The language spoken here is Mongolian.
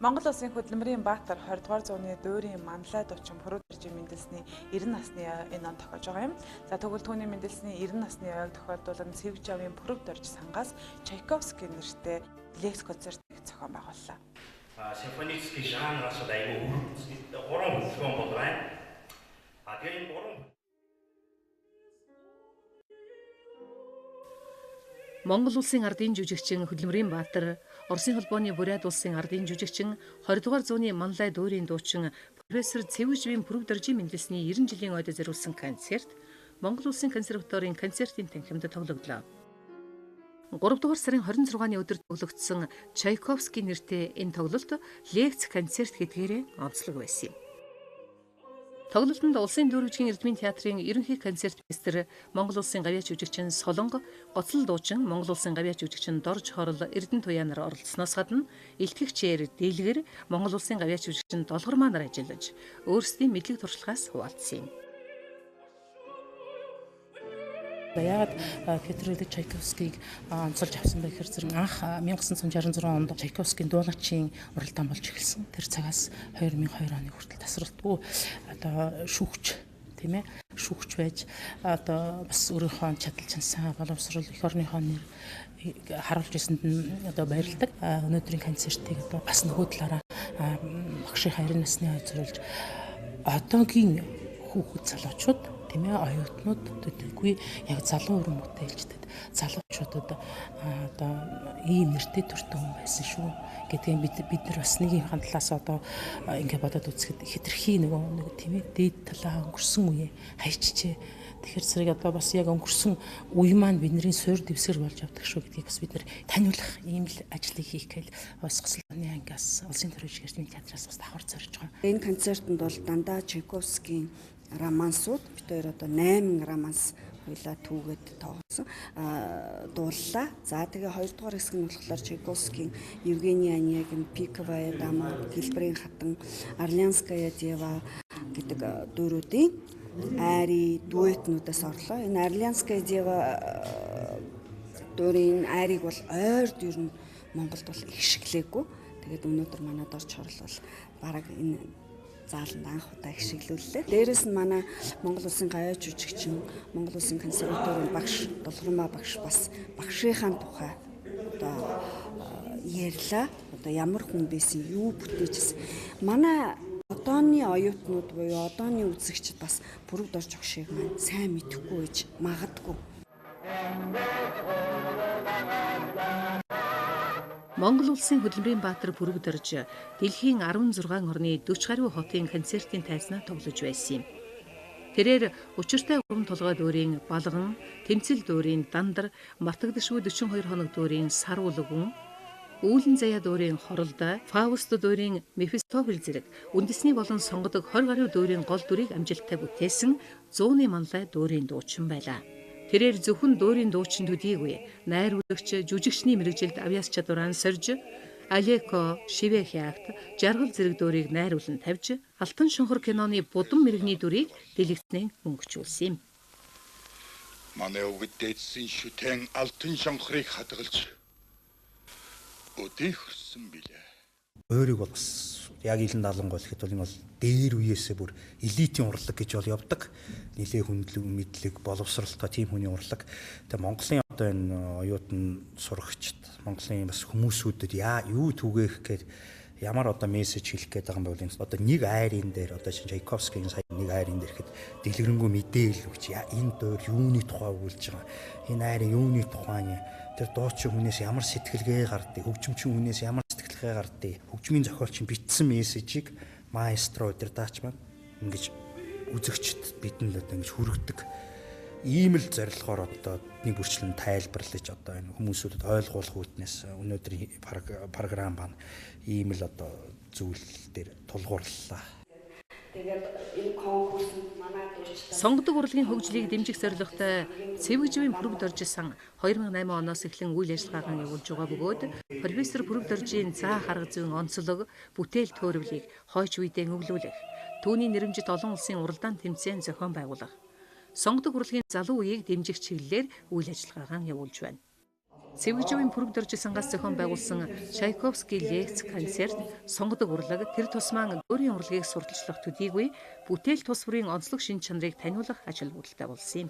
Монгол Улсын хөдөлмөрийн баатар 20 дугаар зууны дуурийн манлай дучин Пүрүдэржийн мэндэлсний 90 насны энэ он тохиож байгаа юм. За тэгвэл түүний мэндэлсний 90 насны ойг тохиолдуулан Цэвэг Жавын Пүрүдэрж сангаас Чайковский нэртэй лекц концертыг зохион байгууллаа. Симфонический жанраас айгүй гурван хөдөлгөөн бол байна. Тэгээ энэ гурван Монгол улсын ардын жүжигчин хөдөлмөрийн баатар, Оросын холбооны Бурят улсын ардын жүжигчин 20 дугаар зууны манлай дуурийн дуучин профессор Цэвэг Жавын Пүрүдэржийн мэндэлсний 90 жилийн ойд зориулсан концерт Монгол улсын консерваторийн концертын танхимд тоглогдлоо. 3 дугаар сарын 26-ны өдөр тоглогдсон Чайковский нэртэй энэ тоглолт лекц концерт гэдгээрээ онцлог байсан юм. Тоглолтод улсын дөрвөлжгийн эрдмийн театрын ерөнхий концертмейстер, Монгол улсын гавьяа жүжигчин Солонго, гоцлол дуучин, Монгол улсын гавьяа жүжигчин Дорж Хорол, Эрдэнэ Туяа нар оролцсноос гадна илтгэгчээр дийлгэр Монгол улсын гавьяа жүжигчин Долгормаа нар ажиллаж, өөрсдийн мэдлэг туршлагаас хуваалцсан юм. Яагаад Петр Ильич Чайковскийг онцолж авсан бэ гэхээр зэрэг анх 1966 онд Чайковскийн дуулаачийн уралдаан болж эхэлсэн. Тэр цагаас 2002 оны хүртэл тасралтгүй одоо шүүгч тийм ээ шүүгч байж одоо бас өөрийнхөө чадал чансан боловсрол эх орныхоо нэр харуулж ирсэнд нь одоо баярлдаг. Өнөөдрийн концертыг одоо бас нөгөө талаараа багшийн 20 насны ой зориулж одоогийн хүүхэд залуучууд тийм ээ оюутнууд төдийгүй яг залуу уран бүтээлчдэд залуучуудад одоо ийм нэртэй төртөө хүн байсан шүү гэдгийг бид нар бас нэг юм хандлаас одоо ингэ бодоод үзэхэд хэтэрхий нөгөө тийм ээ дээд талаа өнгөрсөн үе хайчжээ. Тэгэхээр зэрэг одоо бас яг өнгөрсөн үе маань бидний суур дэвсгэр болж явдаг шүү гэдгийг бас бид нар таниулах ийм л ажлыг хийх гээл бас Гоцлолны ангиас улсын төрөлжийн эрдмийн театраас бас давхар зорж байгаа. Энэ концертод бол дандаа Чайковскийн романсууд бид хоёр одоо 8 романс хоёлаа түүгээд тоглосон дууллаа. За тэгээ 2 дугаар хэсэг нь болохоор Чайковскийн Евгений Онегин, Пиковая дама, Гэлбэрийн хатан, Орлеанская дева гэдэг дөрүүдийн айри дуэтнуудаас орлоо. Энэ Орлеанская дева дөрийн айрыг бол ойрд ер нь Монголд бол их шиглээгүй. Тэгээд өнөөдөр манад орж Хорол бол бараг энэ зааланд анх удаа хишиглүүллээ. Дээрээс нь манай Монгол улсын гавьяа жүжигчин, Монгол улсын консерваторийн багш Долгормаа багш бас багшийнхаа тухай одоо ярьлаа. Одоо ямар хүн байсан, юу бүтээжсэн. Манай одооны оюутнууд буюу одооны үзэгчид бас Пүрүдэрж огшийг маань сайн мэдэхгүй байж магадгүй. Монгол улсын хөдөлмөрийн баатар Пүрүдэрж дэлхийн 16 орны 40 гаруй хотын концертын тайзнаа тоглож байсан юм. Тэрээр учиртай уран толгой дуурийн Балган, Тэмцэл дуурийн Дандар, Матагдашгүй 42 хоног дуурийн Сарвулгүн, Үүлэн заяа дуурийн Хоролдоо, Фауст дуурийн Мефистофел зэрэг үндэсний болон сонгодог 20 гаруй дуурийн гол дүрийг амжилттай бүтээсэн 100-ны манлай дуурийн дуучин байлаа. Тэрээр зөвхөн дуурийн дуучин төдийгүй найруулагч жүжигчний мэрэгжилд авьяас чадвараа сорж Алеко, Шивэхягт жаргал зэрэг дуурийг найруулан тавьж Алтан шонхор киноны Будан мэрэгний дүрийг дэлгэцнээ өнгөчүүлсэн юм. Манай өвгөд дээдсэн шүтэн Алтан шонхорыг хадгалж өдөө хөрсөн билээ. Өөрийг бол бас яг илэн даалгангуй гэхэд бол энэ бол дээр үеэсээ бүр элитийн урлаг гэж бол явдаг. Нилээ хүндлэг, мэдлэг, боловсралтай тийм хүний урлаг. Тэгээ Монголын одоо энэ оюутан сурагчид, Монголын бас хүмүүсүүдэд юу түгээх гээд ямар одоо мессеж хэлэх гээд байгаа юм бол энэ одоо нэг айрын дээр одоо Чайковскийн сая нэг айрын дээр ихэд дэлгэрэнгүй мэдээлэл өгч энэ дуур юуны тухай өгүүлж байгаа. Энэ айрын юуны тухай тэр дуучин хүнээс ямар сэтгэлгээ гардыг, хөгжимчин хүнээс ямар сэтгэлгээ гардыг, хөгжмийн зохиолч бичсэн мессежийг маэстро удирдаач маань ингэж үзэгчд бидэнд одоо ингэж хүргэдэг. Ийм л зорилгоор одоо нэг бүрчлэн тайлбарлаж одоо энэ хүмүүсүүдэд ойлгуулах үүднээс өнөөдрийн програм байна. Ийм л одоо зүйл дээр тулгуурлалаа. Тэгээд энэ конкурсанд манай дурчтай Сонгодог урлагийн хөгжлийг дэмжих зорилготой Цэвэг Жавын Пүрүдэрж сан 2008 оноос эхлэн үйл ажиллагаагаа явуулж байгаа бөгөөд профессор Пүрүдэржийн цаа харга зүйн онцлог бүтээл төөрвөлийг хойч үедээ өглүүлэх, түүний нэрэмжит олон улсын уралдаан тэмцээн зохион байгуулах, сонгодог урлагийн залуу үеийг дэмжих чиглэлээр үйл ажиллагаагаа явуулж байна. Цэвүүжийн пүрэв дөржи сангаас зохион байгуулсан Чайковский лекц концерт сонгодог урлаг тэр тусмаа өөрийн урлагийг сурталчлах төдийгүй бүтээл тус бүрийн онцлог шин чанарыг таниулах ажил бодолтой болсон юм.